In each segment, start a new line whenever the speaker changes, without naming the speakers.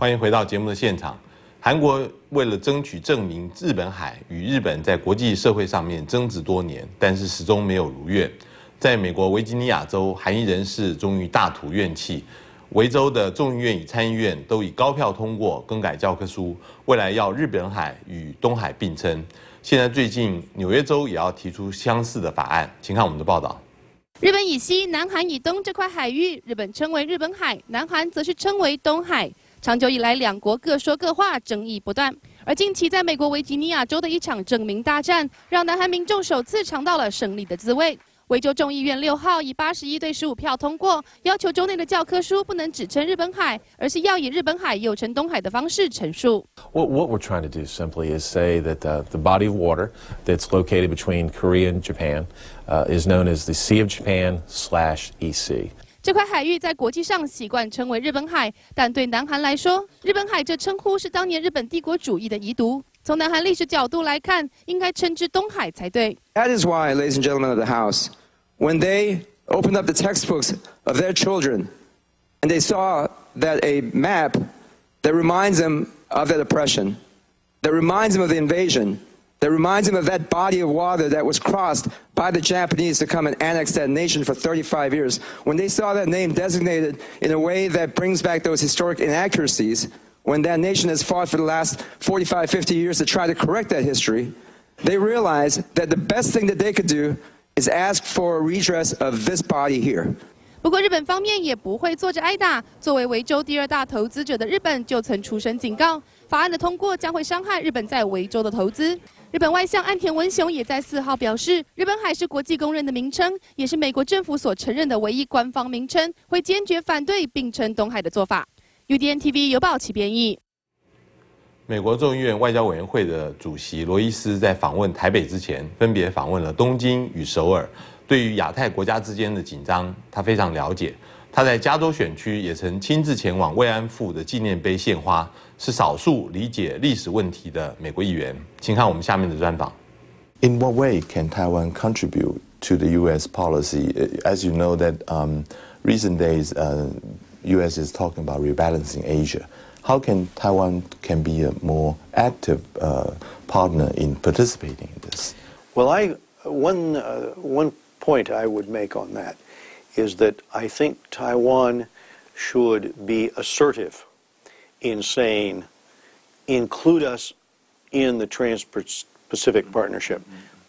欢迎回到节目的现场。韩国为了争取证明日本海与日本在国际社会上面争执多年，但是始终没有如愿。在美国维吉尼亚州，韩裔人士终于大吐怨气，维州的众议院与参议院都以高票通过更改教科书，未来要日本海与东海并称。现在最近纽约州也要提出相似的法案，请看我们的报道。
日本以西、南韩以东这块海域，日本称为日本海，南韩则是称为东海。长久以来，两国各说各话，争议不断。而近期在美国维吉尼亚州的一场证明大战，让南韩民众首次尝到了胜利的滋味。维州众议院6号以81对15票通过，要求州内的教科书不能只称日本海，而是要以日本海又称东海的方式陈述。
What we're trying to do simply is say that the body of water that's located between Korea and Japan is known as the Sea of Japan/EC.
这块海域在国际上习惯称为日本海，但对南韩来说，日本海这称呼是当年日本帝国主义的遗毒。从南韩历史角度来看，应该称之东海才对。
That is why, ladies and gentlemen of the House, when they opened up the textbooks of their children and they saw that a map that reminds them of that oppression, that reminds them of the invasion, that reminds them of that body of water that was crossed by the Japanese to come and annex that nation for 35 years, when they saw that name designated in a way that brings back those historic inaccuracies, when that nation has fought for the last 45, 50 years to try to correct that history, they realized that the best thing that they could do is ask for a redress of this body here.
不过，日本方面也不会坐着挨打。作为维州第2大投资者的日本，就曾出声警告，法案的通过将会伤害日本在维州的投资。日本外相岸田文雄也在4号表示，日本海是国际公认的名称，也是美国政府所承认的唯一官方名称，会坚决反对并称东海的做法。UDN TV 由报其编译。
美国众议院外交委员会的主席罗伊斯在访问台北之前，分别访问了东京与首尔。对于亚太国家之间的紧张，他非常了解。他在加州选区也曾亲自前往慰安妇的纪念碑献花，是少数理解历史问题的美国议员。请看我们下面的专访。
In what way can Taiwan contribute to the U.S. policy? As you know, that recent days, U.S. is talking about rebalancing Asia. How can Taiwan can be a more active partner in participating in this?
Well, one point I would make on that is that I think Taiwan should be assertive in saying, include us in the Trans-Pacific Partnership.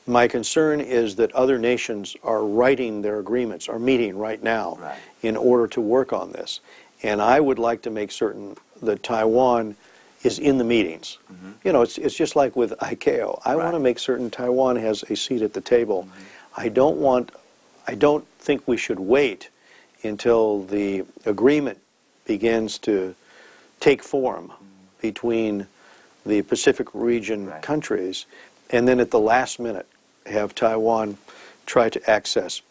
My concern is that other nations are writing their agreements, are meeting right now in order to work on this. And I would like to make certain that Taiwan is in the meetings. You know, it's just like with ICAO. I want to make certain Taiwan has a seat at the table. I don't think we should wait until the agreement begins to take form between the Pacific region countries, and then at the last minute have Taiwan try to access.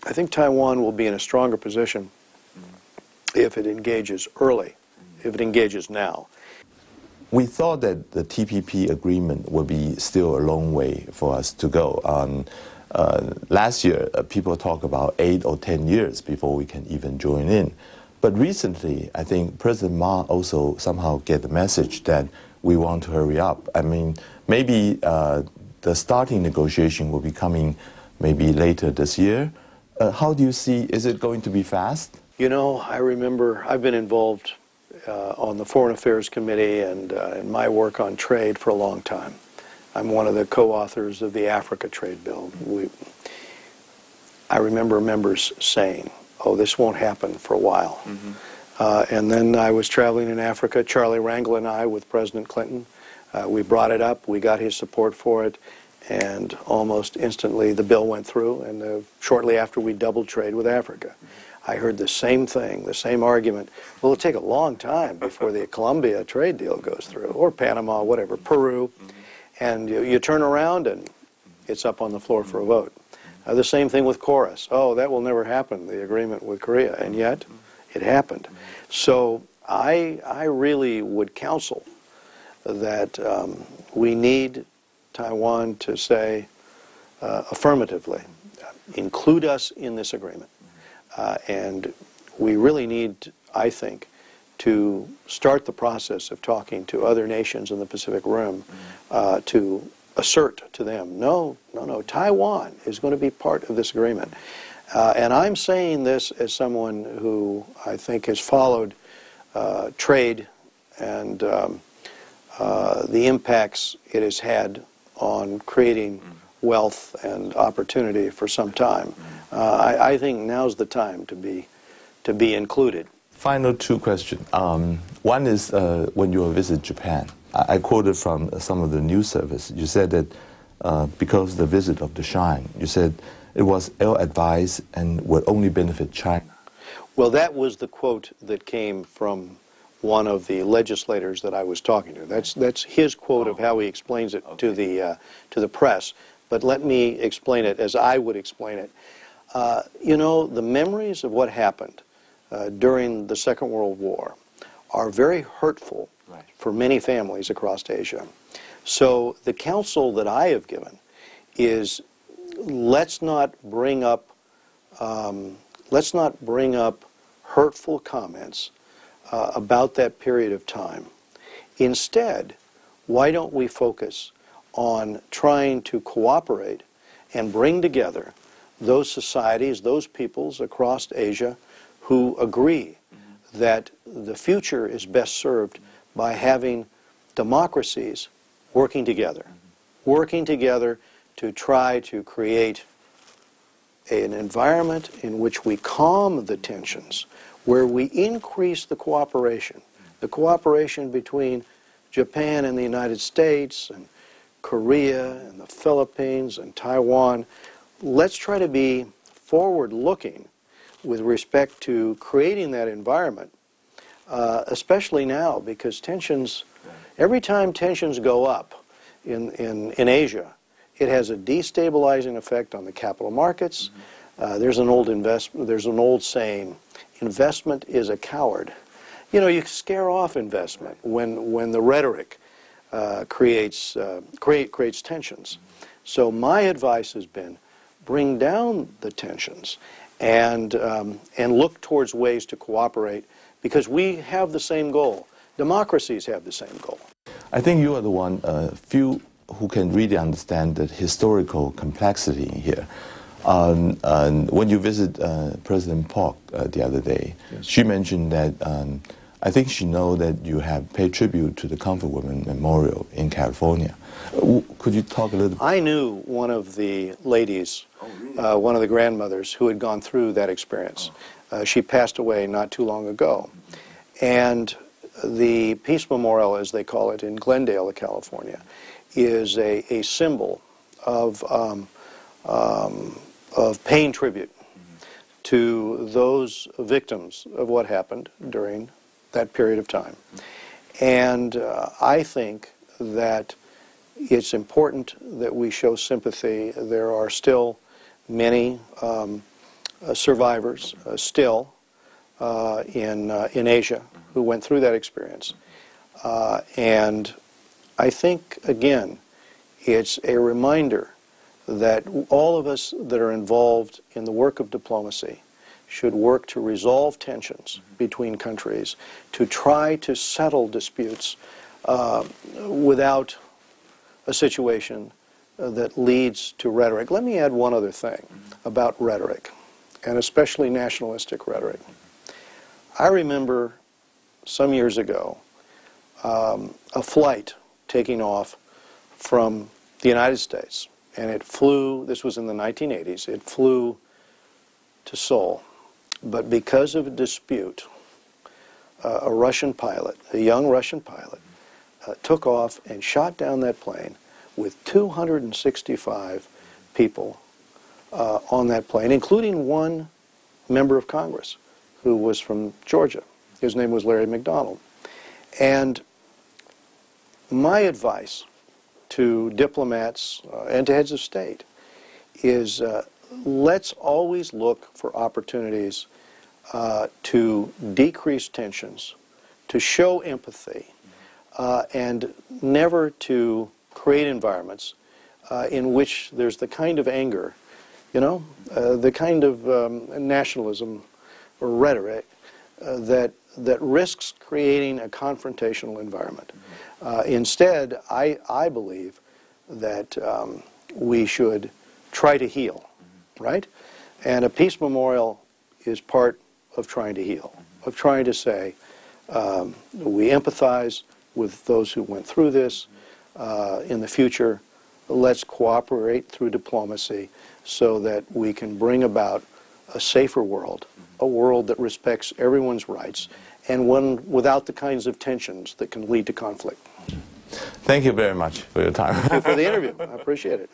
I think Taiwan will be in a stronger position if it engages early, if it engages now.
We thought that the TPP agreement would be still a long way for us to go. Last year, people talk about 8 or 10 years before we can even join in. But recently, I think President Ma also somehow get the message that we want to hurry up. I mean, maybe the starting negotiation will be coming maybe later this year. How do you see, is it going to be fast?
You know, I remember I've been involved on the Foreign Affairs Committee and in my work on trade for a long time. I'm one of the co-authors of the Africa Trade Bill. I remember members saying, oh, this won't happen for a while. And then I was traveling in Africa, Charlie Rangel and I, with President Clinton. We brought it up, we got his support for it, and almost instantly the bill went through, and shortly after we doubled trade with Africa. I heard the same thing, the same argument. Well, it'll take a long time before the Colombia trade deal goes through, or Panama, whatever, Peru. And you turn around and it's up on the floor for a vote. The same thing with Chorus. Oh, that will never happen, the agreement with Korea, and yet it happened. So I really would counsel that we need Taiwan to say affirmatively, include us in this agreement. And we really need, I think, to start the process of talking to other nations in the Pacific Rim to assert to them, no, Taiwan is going to be part of this agreement. And I'm saying this as someone who I think has followed trade and the impacts it has had on creating wealth and opportunity for some time. I think now's the time to be included.
Final two questions. One is when you visit Japan. I quoted from some of the news service. You said that because of the visit of the Shrine, you said it was ill-advised and would only benefit China.
Well, that was the quote that came from one of the legislators that I was talking to. That's his quote of how he explains it to the press. But let me explain it as I would explain it. You know, the memories of what happened during the Second World War are very hurtful for many families across Asia. So the counsel that I have given is let's not bring up hurtful comments about that period of time. Instead, why don't we focus on trying to cooperate and bring together those societies, those peoples across Asia who agree that the future is best served by having democracies working together to try to create an environment in which we calm the tensions, where we increase the cooperation between Japan and the United States and Korea and the Philippines and Taiwan. Let's try to be forward-looking with respect to creating that environment, especially now, because tensions, every time tensions go up in Asia, it has a destabilizing effect on the capital markets. There's an old saying, investment is a coward. You know, you scare off investment when the rhetoric creates tensions. So my advice has been, bring down the tensions and look towards ways to cooperate, because we have the same goal. Democracies have the same goal.
I think you are the one few who can really understand the historical complexity here. When you visit President Park the other day, she mentioned that I think she knows that you have paid tribute to the Comfort Women Memorial in California. Could you talk a little bit?
I knew one of the ladies, one of the grandmothers who had gone through that experience. She passed away not too long ago. And the Peace Memorial, as they call it, in Glendale, California, is a symbol of paying tribute to those victims of what happened during that period of time. And I think that it's important that we show sympathy. There are still many survivors still in Asia who went through that experience. And I think, again, it's a reminder that all of us that are involved in the work of diplomacy should work to resolve tensions between countries, to try to settle disputes without a situation that leads to rhetoric. Let me add one other thing about rhetoric, and especially nationalistic rhetoric. I remember some years ago a flight taking off from the United States, and it flew, this was in the 1980s, it flew to Seoul. But because of a dispute, a Russian pilot, a young Russian pilot, took off and shot down that plane with 265 people on that plane, including one member of Congress who was from Georgia. His name was Larry McDonald. And my advice to diplomats and to heads of state is let's always look for opportunities to decrease tensions, to show empathy, and never to create environments in which there's the kind of anger, you know, the kind of nationalism or rhetoric that that risks creating a confrontational environment. Instead, I believe that we should try to heal, right? And a peace memorial is part of trying to heal, of trying to say, we empathize with those who went through this. In the future, let's cooperate through diplomacy so that we can bring about a safer world, a world that respects everyone's rights, and one without the kinds of tensions that can lead to conflict.
Thank you very much for your time.
Thank you for the interview. I appreciate it.